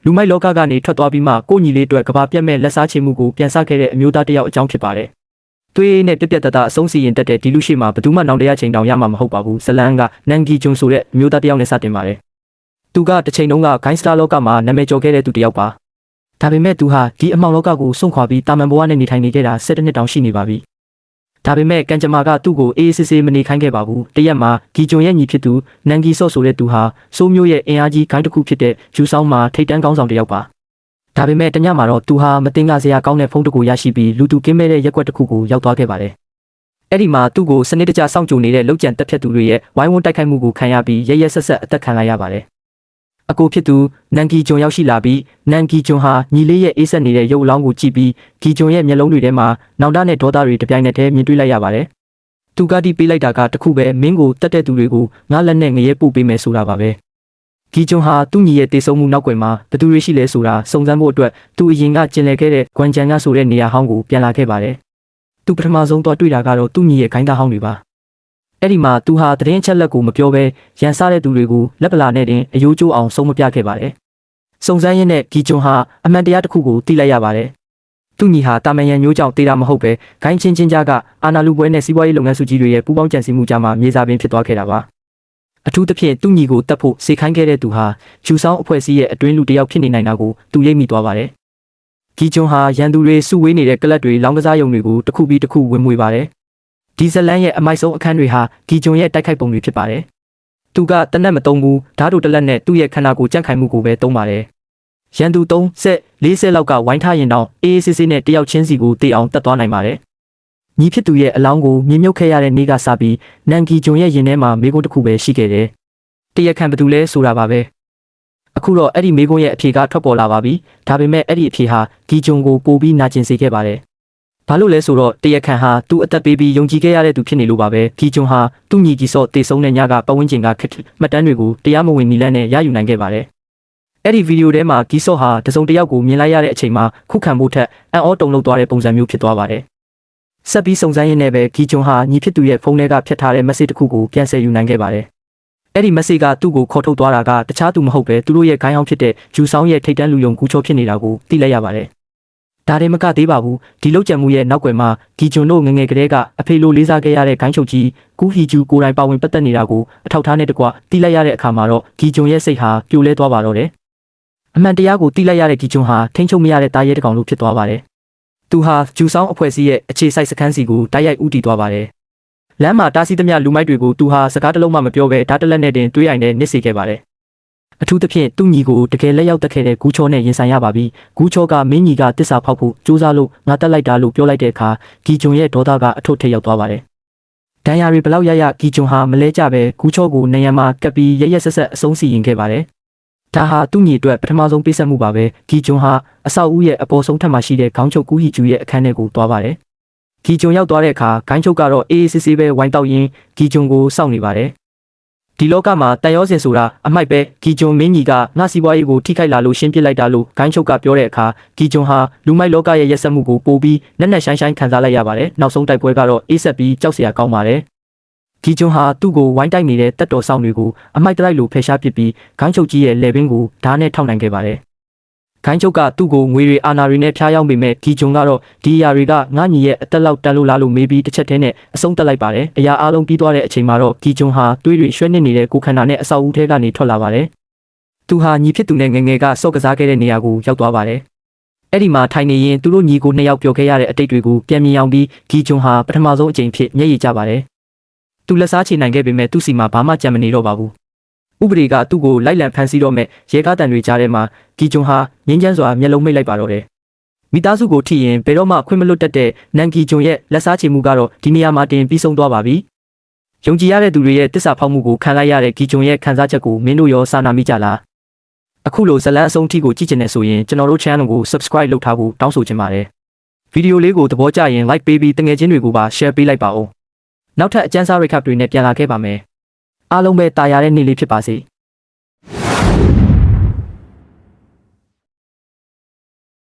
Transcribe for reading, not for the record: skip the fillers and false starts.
လူမိုက်လောကကနေထွက်သွားပြီးမှကိုညီလေးအတွက်ကဘာပြတ်မဲ့လက်စားချေမှုကိုပြန်ဆခဲ့တဲ့အမျိုးသားတစ်ယောက်အကြောင်းဖြစ်ပါတယ်။သွေးနဲ့ပြက်ပြက်တတအဆုံးစီရင်တက်တဲ့ဒီလူရှိမှာဘယ်သူမှနောင်တရချိန်တောင်ရမှာမဟုတ်ပါဘူး။ဇလန်ကနန်ဂီဂျွန်ဆိုတဲ့အမျိုးသားတစ်ယောက်နဲ့စတင်ပါတယ်။သူကတစ်ချိန်လုံးကဂိုင်းစတာလောကမှာနာမည်ကျော်ခဲ့တဲ့သူတစ်ယောက်ပါ။ဒါပေမဲ့သူဟာဒီအမှောင်လောကကိုစွန့်ခွာပြီးတာမန်ဘဝနဲ့နေထိုင်နေခဲ့တာ17နှစ်တောင်ရှိနေပါပြီ။ဒါပေမဲ့ကံကြမ္မာကသူ့ကိုအေးအေးဆေးဆေးမနေခိုင်းခဲ့ပါဘူး။တရက်မှာဂီဂျွန်ရဲ့ညီဖြစ်သူနန်ဂီဆော့ဆိုတဲ့သူဟာစိုးမျိုးရဲ့အင်အားကြီးဂိုင်းတစ်ခုဖြစ်တဲ့ဂျူဆောင်းမှာထိတ်တန်းကောင်းဆောင်တစ်ယောက်ပါ။ဒါပေမဲ့တညမှာတော့သူဟာမတင်ကားစရာကောင်းတဲ့ဖုန်းတစ်ခုရရှိပြီးလူသူကင်းမဲ့တဲ့ရက်ွက်တစ်ခုကိုရောက်သွားခဲ့ပါတယ်။အဲ့ဒီမှာသူ့ကိုစနစ်တကျစောင့်ကြိုနေတဲ့လောက်ကျန်တက်ဖြတ်သူတွေရဲ့ဝိုင်းဝန်းတိုက်ခိုက်မှုကိုခံရပြီးရဲရဲဆက်ဆက်အသက်ခံလိုက်ရပါတယ်။အကိုဖြစ်သူနန်ဂီဂျွန်ရောက်ရှိလာပြီးနန်ဂီဂျွန်ဟာညီလေးရဲ့အေးဆက်နေတဲ့ရုပ်အလောင်းကိုကြည့်ပြီးဂီဂျွန်ရဲ့မျက်လုံးတွေထဲမှာနောင်တနဲ့ဒေါသတွေတပြိုင်နက်တည်းမြင်တွေ့လိုက်ရပါတယ်။သူကတိပေးလိုက်တာကတခုပဲမင်းကိုတတ်တဲ့သူတွေကိုငါလက်နဲ့ငရဲပို့ပေးမယ်ဆိုတာပါပဲ။ဂီဂျွန်ဟာသူ့ညီရဲ့တေဆုံးမှုနောက်ကွယ်မှာဘသူတွေရှိလဲဆိုတာစုံစမ်းဖို့အတွက်သူအရင်ကကျင်လည်ခဲ့တဲ့ဂွမ်ဂျန်ကဆိုတဲ့နေရာဟောင်းကိုပြန်လာခဲ့ပါတယ်။သူပထမဆုံးတော့တွေ့တာကတော့သူ့ညီရဲ့ခိုင်းသားဟောင်းတွေပါ။အဲ့ဒီမှာသူဟာသတင်းချက်လက်ကိုမပြောဘဲရန်စားတဲ့သူတွေကိုလက်ပလာနဲ့တင်အယိုးကျိုးအောင်ဆုံးမပြခဲ့ပါတယ်။စုံစမ်းရင်းနဲ့ဂီဂျွန်ဟာအမှန်တရားတစ်ခုကိုသိလိုက်ရပါတယ်။သူ့ညီဟာတာမန်ရန်မျိုးကြောင့်တေးတာမဟုတ်ပဲဂိုင်းချင်းချင်းကြားကအာနာလူပွဲနဲ့စီးပွားရေးလုပ်ငန်းစုကြီးတွေရဲ့ပူးပေါင်းကြံစည်မှုကြားမှာမြေစာပင်ဖြစ်သွားခဲ့တာပါ။အထူးသဖြင့်သူ့ညီကိုတတ်ဖို့စေခိုင်းခဲ့တဲ့သူဟာဂျူဆောင်းအဖွဲ့အစည်းရဲ့အတွင်းလူတစ်ယောက်ဖြစ်နေနိုင်တာကိုသူရိပ်မိသွားပါတယ်။ဂီဂျွန်ဟာရန်သူတွေစုဝေးနေတဲ့ကလပ်တွေလောင်းကစားရုံတွေကိုတစ်ခုပြီးတစ်ခုဝင်မွေပါတယ်။ဒီဇလန်ရဲ့အမိုက်ဆုံးအခန်းတွေဟာဂီဂျွန်ရဲ့တိုက်ခိုက်ပုံတွေဖြစ်ပါတယ်။သူကတနက်မသုံးဘူးဓာတ်တို့တလက်နဲ့သူ့ရဲ့ခန္ဓာကိုယ်ကြန့်ခိုင်မှုကိုပဲသုံးပါတယ်။ရန်သူ3-4 လောက်ကဝိုင်းထားရင်တော့အေးအေးဆေးဆေးနဲ့တယောက်ချင်းစီကိုတေးအောင်တက်သွားနိုင်ပါတယ်။ညီဖြစ်သူရဲ့အလောင်းကိုမြင်မြုပ်ခဲ့ရတဲ့နေ့ကစပြီးနန်ဂီဂျွန်ရဲ့ရင်ထဲမှာမေးခွန်းတစ်ခုပဲရှိခဲ့တယ်။တရခန့်ဘသူလဲဆိုတာပါပဲ။အခုတော့အဲ့ဒီမေးခွန်းရဲ့အဖြေကထွက်ပေါ်လာပါပြီ။ဒါပေမဲ့အဲ့ဒီအဖြေဟာဂီဂျွန်ကိုပိုပြီးနာကျင်စေခဲ့ပါတယ်။ဘာလို့လဲဆိုတော့တရခန့်ဟာသူ့အသက်ပေးပြီးယုံကြည်ခဲ့ရတဲ့သူဖြစ်နေလို့ပါပဲ။ဂီဂျွန်ဟာသူ့ညီကြီးစော့တေဆုံးတဲ့ညကပတ်ဝန်းကျင်ကခက်မှတ်တမ်းတွေကိုတရားမဝင်နီလန်းနဲ့ရယူနိုင်ခဲ့ပါတယ်။အဲ့ဒီဗီဒီယိုထဲမှာဂီဆော့ဟာတစုံတစ်ယောက်ကိုမြင်လိုက်ရတဲ့အချိန်မှာခုခံဖို့ထက်အံ့ဩတုန်လှုပ်သွားတဲ့ပုံစံမျိုးဖြစ်သွားပါတယ်။ဆက်ပြီးစုံစမ်းရင်းနဲ့ပဲဂီဂျွန်ဟာညီဖြစ်သူရဲ့ဖုန်းထဲကဖျက်ထားတဲ့ message တစ်ခုကိုပြန်ဆယ်ယူနိုင်ခဲ့ပါတယ်။အဲ့ဒီ message ကသူ့ကိုခေါ်ထုတ်သွားတာကတခြားသူမဟုတ်ပဲသူတို့ရဲ့ဂိုင်းအောင်ဖြစ်တဲ့ဂျူဆောင်းရဲ့ထိတ်တန်းလူယုံကူချောဖြစ်နေတာကိုသိလိုက်ရပါတယ်။ဒါတည်းမကသေးပါဘူးဒီလောက်ကြံမှုရဲ့နောက်ွယ်မှာဂီဂျွန်တို့ငငယ်ကလေးကအဖေလိုလေးစားခဲ့ရတဲ့ဂိုင်းချုပ်ကြီးကူဟီဂျူကိုယ်တိုင်ပါဝင်ပတ်သက်နေတာကိုအထောက်ထားနဲ့တကွသိလိုက်ရတဲ့အခါမှာတော့ဂီဂျွန်ရဲ့စိတ်ဟာပြိုလဲသွားပါတော့တယ်။အမှန်တရားကိုသိလိုက်ရတဲ့ဂီဂျွန်ဟာထိန်းချုပ်မရတဲ့တာရဲတစ်ကောင်လိုဖြစ်သွားပါတယ်။သူဟာဂျူဆောင်းအဖွဲ့အစည်းရဲ့အခြေစိုက်စခန်းစီကိုတိုက်ရိုက်ဦးတည်သွားပါတယ်။လမ်းမှာတားဆီးသမျှလူမိုက်တွေကိုသူဟာစကားတစ်လုံးမှမပြောဘဲဓာတ်တလက်နဲ့တင်တွေးအိမ်နဲ့နစ်စေခဲ့ပါတယ်။အထူးသဖြင့်သူ့ညီကိုတကယ်လက်ရောက်တက်ခဲ့တဲ့ဂူချောနဲ့ရင်ဆိုင်ရပါပြီ။ဂူချောကမင်းညီကတစ္ဆာဖောက်ဖို့ကြိုးစားလို့ငါတက်လိုက်တာလို့ပြောလိုက်တဲ့အခါဂီဂျွန်ရဲ့ဒေါသကအထွတ်ထိပ်ရောက်သွားပါတယ်။ဒဏ်ရာတွေဘလောက်ရဂီဂျွန်ဟာမလဲကြပဲဂူချောကိုနေရံမှာကပ်ပြီးရက်ရက်ဆက်ဆက်အဆုံးစီရင်ခဲ့ပါတယ်။ဒါဟာသူ့ညီအတွက်ပထမဆုံးပေးဆက်မှုပါပဲဂီဂျွန်ဟာအဆောက်အဦရဲ့အပေါ်ဆုံးထပ်မှာရှိတဲ့ခေါင်းချုပ်ကူဟီဂျူရဲ့အခန်းထဲကိုသွားပါတယ်ဂီဂျွန်ရောက်သွားတဲ့အခါဂိုင်းချုပ်ကတော့အေးအေးဆေးဆေးပဲဝိုင်းတောက်ရင်းဂီဂျွန်ကိုစောင့်နေပါတယ်ဒီလောကမှာတန်ရောစင်ဆိုတာအမိုက်ပဲဂီဂျွန်မင်းကြီးကငါစီးပွားရေးကိုထိခိုက်လာလို့ရှင်းပစ်လိုက်တာလို့ဂိုင်းချုပ်ကပြောတဲ့အခါဂီဂျွန်ဟာလူမိုက်လောကရဲ့ရက်စက်မှုကိုပိုပြီးနက်နက်ရှိုင်းရှိုင်းခံစားလိုက်ရပါတယ်နောက်ဆုံးတိုက်ပွဲကတော့အေးဆက်ပြီးကြောက်စရာကောင်းပါတယ်ဂီဂျွန်ဟာသူ့ကိုဝိုင်းတိုက်နေတဲ့တက်တော်ဆောင်တွေကိုအမိုက်တိုက်လို့ဖယ်ရှားပစ်ပြီးဂိုင်းချုပ်ကြီးရဲ့လေပင်ကိုဓာတ်နဲ့ထောက်နိုင်ခဲ့ပါတယ်ဂိုင်းချုပ်ကသူ့ကိုငွေတွေအာနာတွေနဲ့ဖျားယောင်းပေမဲ့ဂီဂျွန်ကတော့ဒီအရာတွေကငါညီရဲ့အသက်လောက်တန်လို့လားလို့မေးပြီးတစ်ချက်တည်းနဲ့အဆုံးတက်လိုက်ပါတယ်အရာအားလုံးပြီးသွားတဲ့အချိန်မှာတော့ဂီဂျွန်ဟာတွေးတွေရွှဲနစ်နေတဲ့ကိုခန္ဓာနဲ့အဆောက်အဦထဲကနေထွက်လာပါတယ်သူဟာညီဖြစ်သူနဲ့ငငယ်ကစော့ကစားခဲ့တဲ့နေရာကိုရောက်သွားပါတယ်အဲ့ဒီမှာထိုင်နေရင်သူတို့ညီကိုနှစ်ယောက်ပျော်ခဲ့ရတဲ့အတိတ်တွေကိုပြန်မြင်အောင်ပြီးဂီဂျွန်ဟာပထမဆုံးအကြိမ်ဖြစ်မျက်ရည်ကျပါတယ်သူလက်စားချေနိုင်ခဲ့ပေမဲ့သူ့စီမှာဘာမှကြံမနေတော့ပါဘူးဥပဒေကသူ့ကိုလိုက်လံဖမ်းဆီးတော့မဲ့ရဲကားတန်တွေကြားထဲမှာဂီဂျွန်ဟာငင်းချမ်းစွာမျက်လုံးမိတ်လိုက်ပါတော့တယ်မိသားစုကိုထိရင်ဘယ်တော့မှခွင့်မလွတ်တတ်တဲ့နန်ဂီဂျွန်ရဲ့လက်စားချေမှုကတော့ဒီနေရာမှာတင်ပြီးဆုံးသွားပါပြီယုံကြည်ရတဲ့သူတွေရဲ့တစ္ဆာဖောက်မှုကိုခံလိုက်ရတဲ့ဂီဂျွန်ရဲ့ခံစားချက်ကိုမင်းတို့ရောစာနာမိကြလားအခုလိုဇလန်းအဆုံးထိကိုကြည့်ချင်တယ်ဆိုရင်ကျွန်တော်တို့ channel ကို subscribe လုပ်ထားဖို့တောင်းဆိုချင်ပါတယ်ဗီဒီယိုလေးကိုသဘောကျရင် like ပေးပြီးတငယ်ချင်းတွေကိုပါ share ပေးလိုက်ပါဦးနောက်ထပ်အကျဉ်းစား recap တွေနဲ့ပြန်လာခဲ့ပါမယ်အားလုံးပဲတာယာတဲ့နေ့လေးဖြစ်ပါစေ